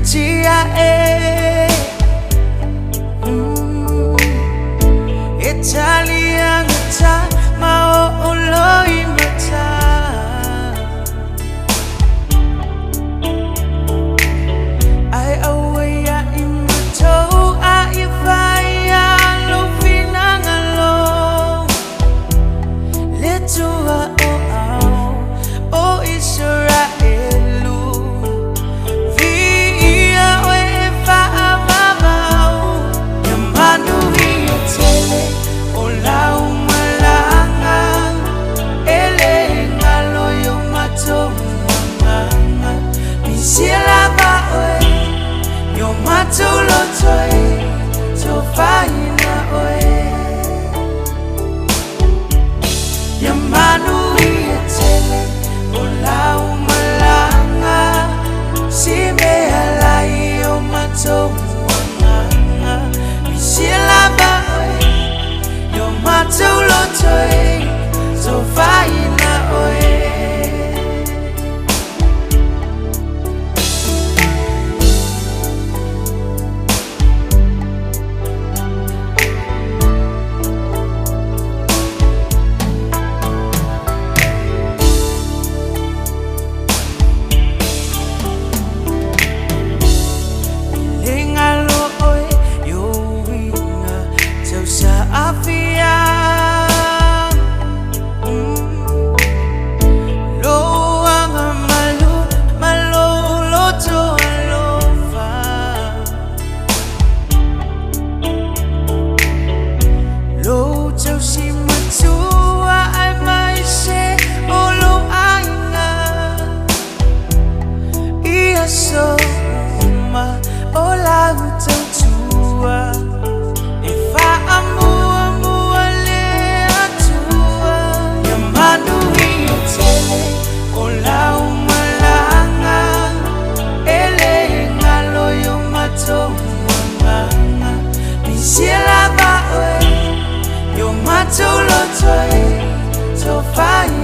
chia Italia ngata mau uloi mata ai away ya imto a ifaya lo finangalo letua o Israelu via wefa amabau yamanu hietele olau malanga ele ngalo yo matomanga misiela bawe yo matulo toy to faina oe yamanu hietele olau malanga sime alai yo matomanga misiela bawe yo matulo toy to faina oe Afia lo anga malo loto alofa lo josi matua ai mai se olo aina ia so ma ola utua Misiela bawe yo matulo toy to find